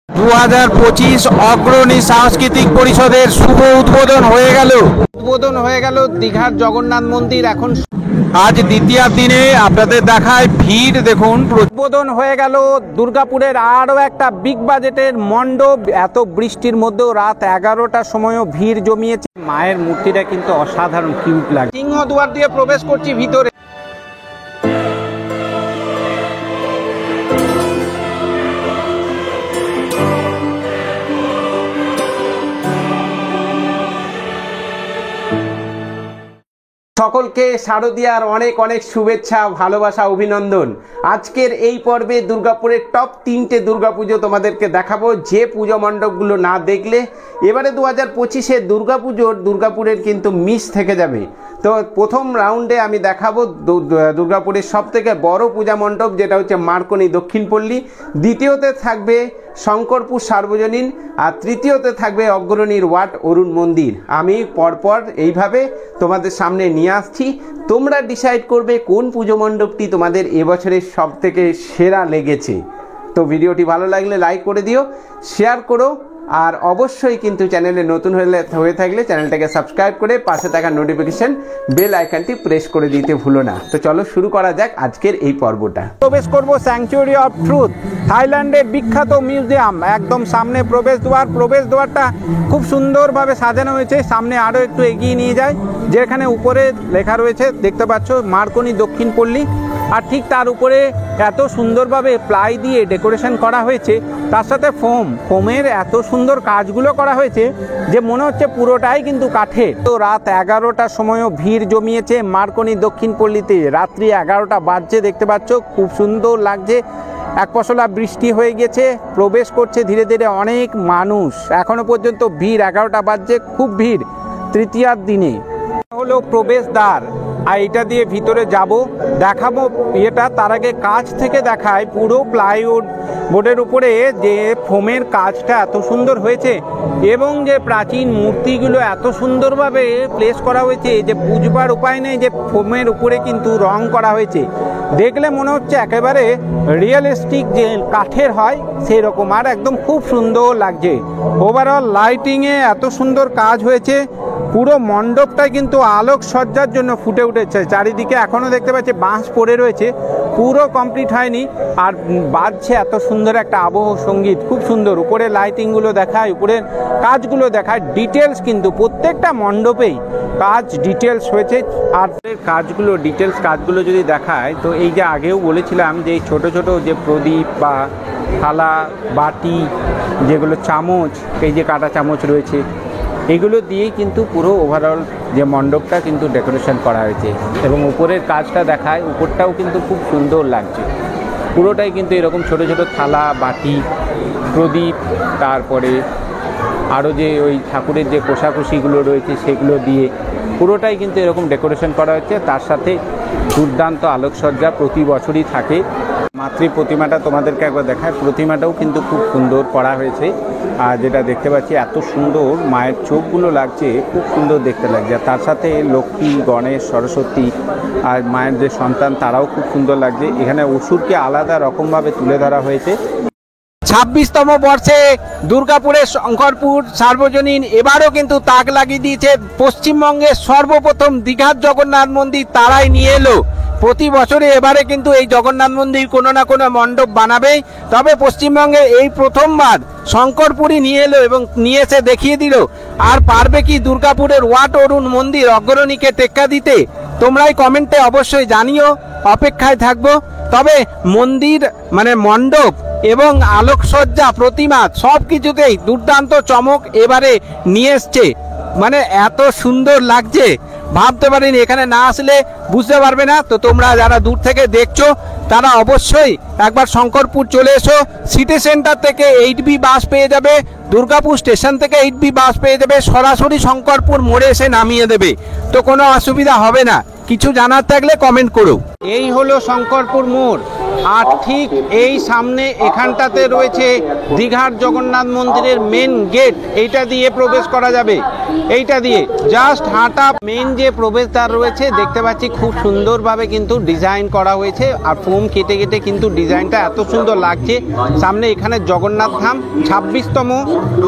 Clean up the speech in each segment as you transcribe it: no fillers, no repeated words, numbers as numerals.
2025 অগ্রণী সাংস্কৃতিক পরিষদের শুভ উদ্বোধন হয়ে গেল দীঘার জগন্নাথ মন্দির। এখন আজ দ্বিতীয় দিনে আপনাদের দেখায় ভিড় দেখুন। উদ্বোধন হয়ে গেল দুর্গাপুরের আরও একটা বিগ বাজেটের মণ্ডপ। এত বৃষ্টির মধ্যেও রাত 11টার সময়ও ভিড় জমিয়েছে। মায়ের মূর্তিটা কিন্তু অসাধারণ কিউট লাগে। সিংহদুয়ার দিয়ে প্রবেশ করছি ভিতরে। সকলকে শারদীয়ার অনেক অনেক শুভেচ্ছা, ভালোবাসা, অভিনন্দন। আজকের এই পর্বে দুর্গাপুরের টপ 3টে দুর্গাপুজো তোমাদেরকে দেখাবো, যে পুজো মণ্ডপগুলো না দেখলে এবারে 2025-এ দুর্গাপুরের কিন্তু মিস থেকে যাবে। তো প্রথম রাউন্ডে আমি দেখাবো দুর্গাপুরের সবথেকে বড় পূজা মণ্ডপ, যেটা হচ্ছে মার্কনি দক্ষিণপল্লী। দ্বিতীয়তে থাকবে শঙ্করপুর সার্বজনীন, আর তৃতীয়তে থাকবে অগ্রণীর ওয়াট অরুণ মন্দির। আমি পরপর এইভাবে তোমাদের সামনে নিয়ে আসছি। তোমরা ডিসাইড করবে কোন পুজো মণ্ডপটি তোমাদের এবছরের সব থেকে সেরা লেগেছে। তো ভিডিওটি ভালো লাগলে লাইক করে দিও, শেয়ার করো, আর অবশ্যই কিন্তু চ্যানেলে নতুন হয়ে থাকলে চ্যানেলটাকে সাবস্ক্রাইব করে পাশে থাকা নোটিফিকেশন বেল আইকনটি প্রেস করে দিতে ভুলো না। তো চলো শুরু করা যাক আজকের এই পর্বটা। প্রবেশ করব স্যাংচুয়ারি অফ ট্রুথ, থাইল্যান্ডের বিখ্যাত মিউজিয়াম। একদম সামনে প্রবেশদ্বারটা খুব সুন্দরভাবে সাজানো হয়েছে। সামনে আরও একটু এগিয়ে নিয়ে যায়, যেখানে উপরে লেখা রয়েছে দেখতে পাচ্ছ মার্কনি দক্ষিণপল্লী। আর ঠিক তার উপরে এত সুন্দরভাবে প্লাই দিয়ে ডেকোরেশন করা হয়েছে, তার সাথে ফোমের এত সুন্দর কাজগুলো করা হয়েছে যে মনে হচ্ছে পুরোটাই কিন্তু কাঠের। তো রাত 11টার সময়ও ভিড় জমিয়েছে মার্কনি দক্ষিণপল্লীতে। রাত্রি 11টা বাজছে, দেখতে পাচ্ছ খুব সুন্দর লাগছে। এক পশলা বৃষ্টি হয়ে গেছে, প্রবেশ করছে ধীরে ধীরে অনেক মানুষ। এখনো পর্যন্ত ভিড়, 11টা বাজছে, খুব ভিড়। তৃতীয়ার দিনে হলো প্রবেশদ্বার, আর এটা দিয়ে ভিতরে যাব, দেখাবো এটা। তার আগে কাছ থেকে দেখায় পুরো প্লাইউড বোর্ডের উপরে যে ফোমের কাজটা এত সুন্দর হয়েছে, এবং যে প্রাচীন মূর্তিগুলো এত সুন্দরভাবে প্লেস করা হয়েছে যে বুঝবার উপায় নেই যে ফোমের উপরে কিন্তু রং করা হয়েছে। দেখলে মনে হচ্ছে একেবারে রিয়েলিস্টিক যে কাঠের হয় সেই রকম, আর একদম খুব সুন্দর লাগছে। ওভারঅল লাইটিংয়ে এত সুন্দর কাজ হয়েছে। পুরো মণ্ডপটাই কিন্তু আলোকসজ্জার জন্য ফুটে উঠেছে। চারিদিকে এখনও দেখতে পাচ্ছি বাঁশ পড়ে রয়েছে, পুরো কমপ্লিট হয়নি। আর বাজছে এত সুন্দর একটা আবহ সঙ্গীত, খুব সুন্দর। উপরে লাইটিংগুলো দেখায়, উপরের কাজগুলো দেখায়, ডিটেলস কিন্তু প্রত্যেকটা মণ্ডপেই কাজ ডিটেলস হয়েছে। আর কাজগুলো যদি দেখায়, তো এই যে আগেও বলেছিলাম যে ছোট ছোট যে প্রদীপ বা থালা বাটি, যেগুলো চামচ, এই যে কাঁটা চামচ রয়েছে, এগুলো দিয়েই কিন্তু পুরো ওভারঅল যে মণ্ডপটা কিন্তু ডেকোরেশন করা হয়েছে। এবং উপরের কাজটা দেখায়, উপরটাও কিন্তু খুব সুন্দর লাগছে। পুরোটাই কিন্তু এরকম ছোট ছোট থালা বাটি, প্রদীপ, তারপরে আরও যে ওই ঠাকুরের যে কোষাকুষিগুলো রয়েছে সেগুলো দিয়ে পুরোটাই কিন্তু এরকম ডেকোরেশন করা হচ্ছে। তার সাথে দুর্দান্ত আলোকসজ্জা প্রতি বছরই থাকে। মাতৃ প্রতিমাটা তোমাদেরকে একবার দেখায়, প্রতিমাটাও কিন্তু খুব সুন্দর করা হয়েছে। আর যেটা দেখতে পাচ্ছি এত সুন্দর মায়ের চোখগুলো লাগছে, খুব সুন্দর দেখতে লাগছে। তার সাথে লক্ষ্মী, গণেশ, সরস্বতী আর মায়ের যে সন্তান, তারাও খুব সুন্দর লাগছে। এখানে অসুরকে আলাদা রকমভাবে তুলে ধরা হয়েছে। 26তম বর্ষে দুর্গাপুরের শঙ্করপুর সার্বজনীন এবারও কিন্তু তাক লাগিয়ে দিয়েছে। পশ্চিমবঙ্গের সর্বপ্রথম দীঘার জগন্নাথ মন্দির তারাই নিয়ে এলো। প্রতি বছরে এবারে কিন্তু এই জগন্নাথ মন্দির কোনো না কোনো মণ্ডপ বানাবেই। তবে পশ্চিমবঙ্গে এই প্রথমবার শঙ্করপুরই নিয়ে এলো এবং নিয়ে এসে দেখিয়ে দিল। আর পারবে কি দুর্গাপুরের ওয়াট অরুণ মন্দির অগ্রণীকে টেক্কা দিতে? তোমরাই কমেন্টে অবশ্যই জানিও, অপেক্ষায় থাকবো। তবে মন্দির মণ্ডপ এবং আলোকসজ্জা, প্রতিমা, সব কিছুতেই দুর্দান্ত চমক এবারে নিয়ে এসছে। এত সুন্দর লাগছে, ভাবতে পারিনি। এখানে না আসলে বুঝতে পারবে না। তো তোমরা যারা দূর থেকে দেখছো তারা অবশ্যই একবার শঙ্করপুর চলে এসো। সিটি সেন্টার থেকে 8B বাস পেয়ে যাবে, দুর্গাপুর স্টেশন থেকে 8B বাস পেয়ে যাবে, সরাসরি শঙ্করপুর মোড়ে এসে নামিয়ে দেবে। তো কোনো অসুবিধা হবে না। কিছু জানার থাকলে কমেন্ট করো। এই হলো শঙ্করপুর মোড়, আর ঠিক এই সামনে এখানটাতে রয়েছে দীঘার জগন্নাথ মন্দিরের মেন গেট। এইটা দিয়ে প্রবেশ করা যাবে, এইটা দিয়ে জাস্ট হাঁটা। মেন যে প্রবেশদ্বার রয়েছে দেখতে পাচ্ছি খুব সুন্দরভাবে কিন্তু ডিজাইন করা হয়েছে, আর ফোম কেটে কেটে কিন্তু ডিজাইনটা এত সুন্দর লাগছে। সামনে এখানে জগন্নাথ ধাম 26তম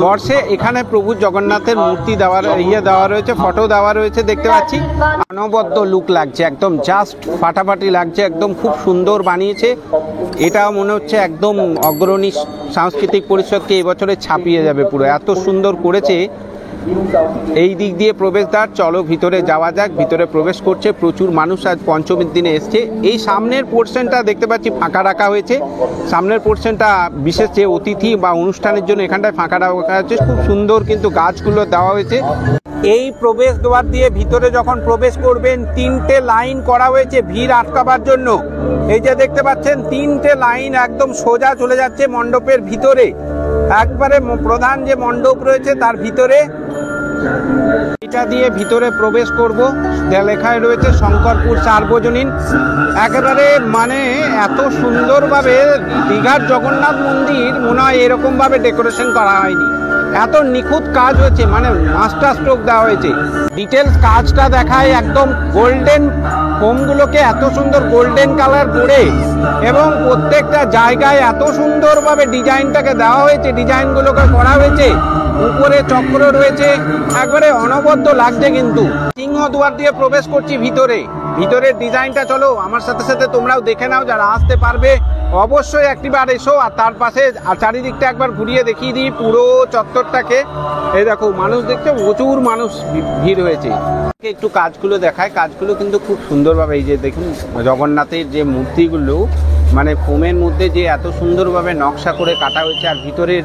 বর্ষে এখানে প্রভু জগন্নাথের মূর্তি দেওয়া দেওয়া রয়েছে, ফটো দেওয়া রয়েছে দেখতে পাচ্ছি। অনবদ্য লুক লাগছে, একদম জাস্ট ফাটাফাটি লাগছে, একদম খুব সুন্দর বানিয়েছে। এটা মনে হচ্ছে একদম অগ্রণী সাংস্কৃতিক পরিষদকে এবছরে ছাপিয়ে যাবে পুরো, এত সুন্দর করেছে। এই দিক দিয়ে প্রবেশদ্বার, চলো ভিতরে যাওয়া যাক। ভিতরে প্রবেশ করছে প্রচুর মানুষ, আজ পঞ্চমীর দিনে এসছে। এই সামনের পোর্শনটা দেখতে পাচ্ছি ফাঁকা রাখা হয়েছে, সামনের পোর্শনটা বিশেষ যে অতিথি বা অনুষ্ঠানের জন্য এখানটায় ফাঁকা রাখা হয়েছে। খুব সুন্দর কিন্তু গাছগুলো দেওয়া হয়েছে। এই প্রবেশ দ্বার দিয়ে ভিতরে যখন প্রবেশ করবেন 3টে লাইন করা হয়েছে ভিড় আটকাবার জন্য। এই যে দেখতে পাচ্ছেন 3টে লাইন একদম সোজা চলে যাচ্ছে মণ্ডপের ভিতরে, একবারে প্রধান যে মণ্ডপ রয়েছে তার ভিতরে। এটা দিয়ে ভিতরে প্রবেশ করব, লেখায় রয়েছে শঙ্করপুর সার্বজনীন। একেবারে মানে এত সুন্দরভাবে দীঘার জগন্নাথ মন্দির মনে হয় এরকম ভাবে ডেকোরেশন করা হয়নি, এত নিখুঁত কাজ হয়েছে, মানে মাস্টার স্ট্রোক দেওয়া হয়েছে। ডিটেলস কাজটা দেখায়, একদম গোল্ডেন ফোমগুলোকে এত সুন্দর গোল্ডেন কালার করে, এবং প্রত্যেকটা জায়গায় এত সুন্দরভাবে ডিজাইনটাকে দেওয়া হয়েছে, ডিজাইনগুলোকে করা হয়েছে। উপরে চক্র রয়েছে, একবারে অনবদ্য লাগছে। কিন্তু সিংহদুয়ার দিয়ে প্রবেশ করছি ভিতরে, ভিতরের ডিজাইনটা চলো আমার সাথে সাথে তোমরাও দেখে নাও, যারা আসতে পারবে অবশ্যই একটিবার এসো। আর তার পাশে চারিদিকটা একবার ঘুরিয়ে দেখিয়ে দিই পুরো চত্বরটাকে। এই দেখো মানুষ দেখতে, প্রচুর মানুষ ভিড় হয়েছে। একটু কাজগুলো দেখায়, কাজগুলো কিন্তু খুব সুন্দরভাবে, এই যে দেখুন জগন্নাথের যে মূর্তিগুলো মানে ফোমের মধ্যে যে এত সুন্দরভাবে নকশা করে কাটা হয়েছে, আর ভিতরের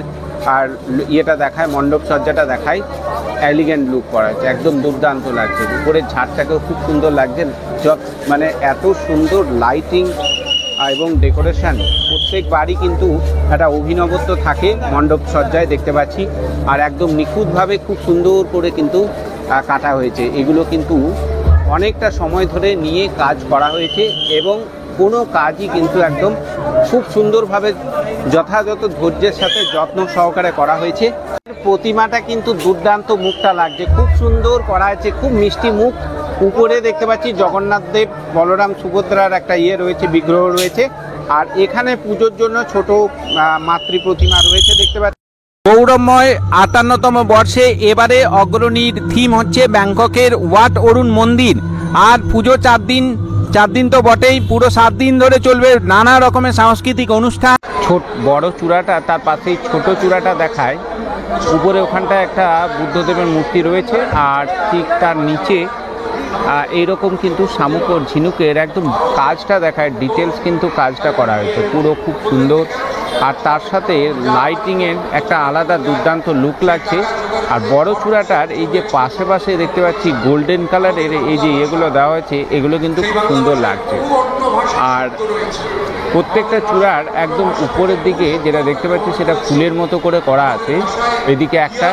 আর ইয়েটা দেখায়, মণ্ডপ সজ্জাটা দেখায়, এলিগেন্ট লুক করা হয়েছে, একদম দুর্দান্ত লাগছে। উপরের ঝাড়টাকেও খুব সুন্দর লাগছে, মানে এত সুন্দর লাইটিং এবং ডেকোরেশন। প্রত্যেক বাড়ি কিন্তু একটা অভিনবত্ব থাকে মণ্ডপ সজ্জায় দেখতে পাচ্ছি, আর একদম নিখুঁতভাবে খুব সুন্দর করে কিন্তু কাটা হয়েছে। এগুলো কিন্তু অনেকটা সময় ধরে নিয়ে কাজ করা হয়েছে, এবং কোনো কাজই কিন্তু একদম খুব সুন্দরভাবে যথাযথ ধৈর্যের সাথে যত্ন সহকারে করা হয়েছে। প্রতিমাটা কিন্তু দুর্দান্ত, মুখটা লাগছে, খুব সুন্দর করা হয়েছে, খুব মিষ্টি মুখ। উপরে দেখতে পাচ্ছি জগন্নাথ দেব বলরাম সুভদ্রার একটা রয়েছে, বিগ্রহ রয়েছে, আর এখানে পুজোর জন্য ছোট মাতৃ প্রতিমা রয়েছে দেখতে পাচ্ছি। গৌরবময় 58তম বর্ষে এবারে অগ্রণীর থিম হচ্ছে ব্যাংককের ওয়াট অরুণ মন্দির। আর পুজো 4 দিন তো বটেই, পুরো 7 দিন ধরে চলবে নানা রকমের সাংস্কৃতিক অনুষ্ঠান। বড় চূড়াটা, তার পাশেই ছোট চূড়াটা দেখায়। উপরে ওখানটায় একটা বুদ্ধদেবের মূর্তি রয়েছে, আর ঠিক তার নিচে এইরকম কিন্তু শামুক ও ঝিনুকের একদম কাজটা দেখায়, ডিটেলস কিন্তু কাজটা করা হয়েছে পুরো খুব সুন্দর। আর তার সাথে লাইটিংয়ের একটা আলাদা দুর্দান্ত লুক লাগছে। আর বড় চূড়াটার এই যে পাশে পাশে দেখতে পাচ্ছি গোল্ডেন কালারের এই যে এগুলো দেওয়া হয়েছে, এগুলো কিন্তু খুব সুন্দর লাগছে। আর প্রত্যেকটা চূড়ার একদম উপরের দিকে যেটা দেখতে পাচ্ছি সেটা ফুলের মতো করে করা আছে, এদিকে একটা।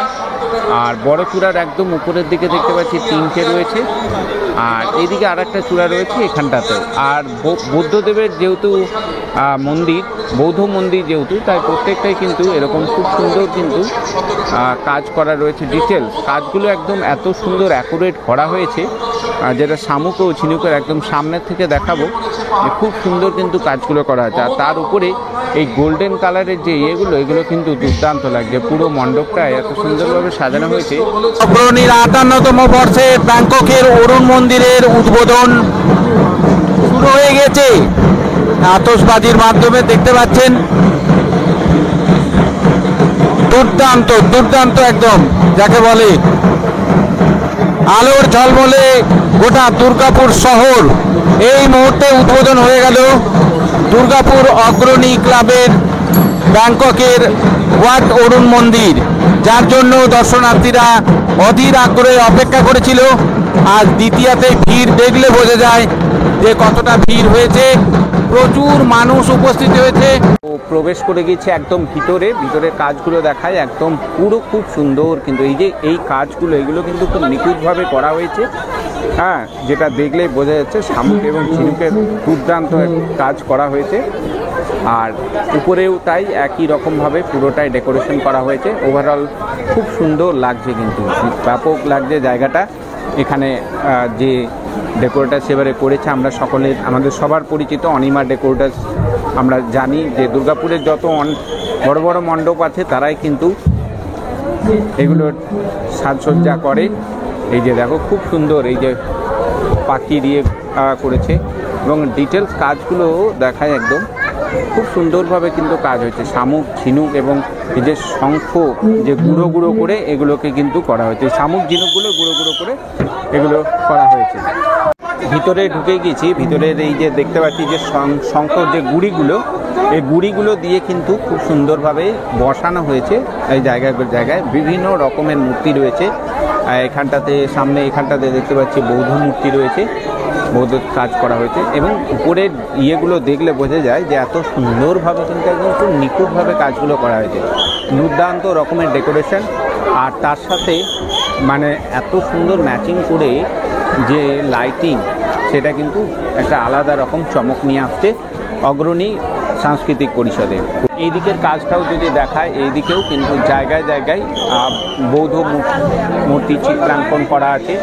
আর বড় চূড়ার একদম উপরের দিকে দেখতে পাচ্ছি 3টে রয়েছে, আর এইদিকে আর একটা চূড়া রয়েছে এখানটাতে। আর বুদ্ধদেবের যেহেতু মন্দির, বৌদ্ধ মন্দির যেহেতু, তাই প্রত্যেকটাই কিন্তু এরকম খুব সুন্দর কিন্তু কাজ করা রয়েছে। ডিটেলস কাজগুলো একদম এত সুন্দর অ্যাকুরেট করা হয়েছে, যেটা শামুক ও ঝিনুকের একদম সামনের থেকে দেখাবো, খুব সুন্দর কিন্তু কাজগুলো করা হয়েছে। আর তার উপরে এই গোল্ডেন কালারের যে এগুলো কিন্তু দুর্দান্ত লাগছে। পুরো মণ্ডপটা এত সুন্দরভাবে সাজানো হয়েছে। অগ্রণীর 58তম বর্ষে ব্যাংককের অরুণ মন্দিরের উদ্বোধন শুরু হয়ে গেছে আতশবাজির মাধ্যমে, দেখতে পাচ্ছেন দুর্দান্ত একদম যাকে বলে আলোর ঝলমলে গোটা দুর্গাপুর শহর। এই মুহূর্তে উদ্বোধন হয়ে গেল দুর্গাপুর অগ্রণী ক্লাবের ব্যাংককের ওয়াট অরুণ মন্দির, যার জন্য দর্শনার্থীরা অধীর আগ্রহে অপেক্ষা করেছিল। আজ দ্বিতীয়াতে ভিড় দেখলে বোঝা যায় যে কতটা ভিড় হয়েছে। প্রচুর মানুষ উপস্থিত হয়েছে। প্রবেশ করে গেছে একদম ভিতরের কাজগুলো দেখায় একদম পুরো খুব সুন্দর, কিন্তু এই যে এই কাজগুলো এগুলো কিন্তু খুব নিখুঁতভাবে করা হয়েছে। হ্যাঁ, যেটা দেখলেই বোঝা যাচ্ছে শামুক এবং ঝিনুকের দুর্দান্ত কাজ করা হয়েছে। আর উপরেও তাই একই রকমভাবে পুরোটাই ডেকোরেশন করা হয়েছে। ওভারঅল খুব সুন্দর লাগছে, কিন্তু ব্যাপক লাগছে জায়গাটা। এখানে যে ডেকোরেটার সেবারে করেছে আমরা সকলের আমাদের সবার পরিচিত অনিমা ডেকোরেটার। আমরা জানি যে দুর্গাপুরের যত বড় বড় মণ্ডপ আছে তারাই কিন্তু এগুলোর সাজসজ্জা করে। এই যে দেখো খুব সুন্দর, এই যে পাখি দিয়ে করেছে এবং ডিটেলস কাজগুলো দেখায় একদম খুব সুন্দরভাবে কিন্তু কাজ হয়েছে। শামুক, ঝিনুক এবং এই যে শঙ্খ যে গুঁড়ো গুঁড়ো করে এগুলোকে কিন্তু করা হয়েছে। শামুক ঝিনুকগুলো গুঁড়ো গুঁড়ো করে এগুলো করা হয়েছে। ভিতরে ঢুকে গেছি, ভিতরের এই যে দেখতে পাচ্ছি যে শঙ্খ যে গুঁড়িগুলো, এই গুঁড়িগুলো দিয়ে কিন্তু খুব সুন্দরভাবে বসানো হয়েছে। এই জায়গায় বিভিন্ন রকমের মূর্তি রয়েছে। এখানটাতে এখানটাতে দেখতে পাচ্ছি বৌদ্ধ মূর্তি রয়েছে, বৌদ্ধ কাজ করা হয়েছে এবং উপরের ইয়েগুলো দেখলে বোঝা যায় যে এত সুন্দরভাবে কিন্তু একদম খুব নিখুঁতভাবে কাজগুলো করা হয়েছে। দুর্দান্ত রকমের ডেকোরেশন, আর তার সাথে মানে এত সুন্দর ম্যাচিং করে যে লাইটিং, সেটা কিন্তু একটা আলাদা রকম চমক নিয়ে আসছে অগ্রণী সাংস্কৃতিক পরিষদে। এই দিকের কাজটাও যদি দেখায়, এই দিকেও কিন্তু জায়গায় বৌদ্ধ মূর্তি চিত্রাঙ্কন করা আছে।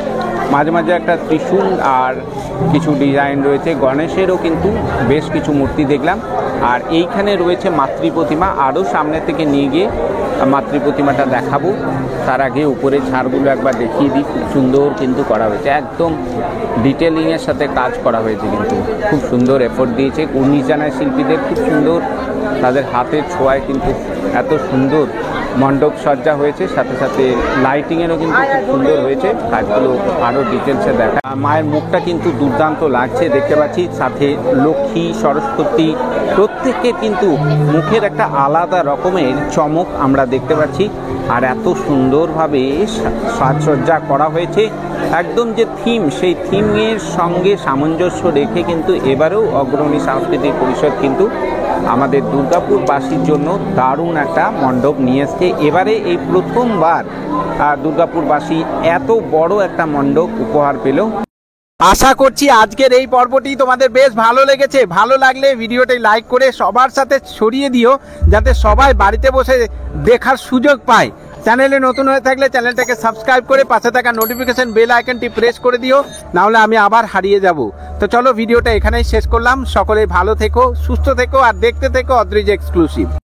মাঝে মাঝে একটা ত্রিশূল আর কিছু ডিজাইন রয়েছে। গণেশেরও কিন্তু বেশ কিছু মূর্তি দেখলাম। আর এইখানে রয়েছে মাতৃ প্রতিমা। আরও সামনে থেকে নিয়ে গিয়ে মাতৃ প্রতিমাটা দেখাবো। তার আগে উপরে ছাড়গুলো একবার দেখিয়ে দিই। খুব সুন্দর কিন্তু করা হয়েছে, একদম ডিটেলিংয়ের সাথে কাজ করা হয়েছে, কিন্তু খুব সুন্দর এফোর্ট দিয়েছে 19 জানায় শিল্পীদের। খুব সুন্দর তাদের হাতের ছোঁয়ায় কিন্তু এত সুন্দর মণ্ডপ সজ্জা হয়েছে, সাথে সাথে লাইটিংয়েরও কিন্তু খুব সুন্দর হয়েছে। কাজগুলো আরও ডিটেলসে দেখা। মায়ের মুখটা কিন্তু দুর্দান্ত লাগছে দেখতে পাচ্ছি, সাথে লক্ষ্মী, সরস্বতী প্রত্যেকের কিন্তু মুখের একটা আলাদা রকমের চমক আমরা দেখতে পাচ্ছি। আর এত সুন্দরভাবে সাজসজ্জা করা হয়েছে, একদম যে থিম, সেই থিমের সঙ্গে সামঞ্জস্য রেখে কিন্তু এবারেও অগ্রণী সাংস্কৃতিক পরিষদ কিন্তু আমাদের দুর্গাপুরবাসীর জন্য দারুণ একটা মণ্ডপ নিয়ে এসছে। এবারে এই প্রথমবার দুর্গাপুরবাসী এত বড় একটা মণ্ডপ উপহার পেল। আশা করছি আজকের এই পর্বটি তোমাদের বেশ ভালো লেগেছে। ভালো লাগলে ভিডিওটি লাইক করে সবার সাথে ছড়িয়ে দিও, যাতে সবাই বাড়িতে বসে দেখার সুযোগ পায়। চ্যানেলে নতুন হয়ে থাকলে চ্যানেলটাকে সাবস্ক্রাইব করে পাশে থাকা নোটিফিকেশন বেল আইকনটি প্রেস করে দিও, নাহলে আমি আবার হারিয়ে যাব। তো চলো ভিডিওটা এখানেই শেষ করলাম। সকলে ভালো থেকো, সুস্থ থেকো আর দেখতে থেকো অদ্রিজ এক্সক্লুসিভ।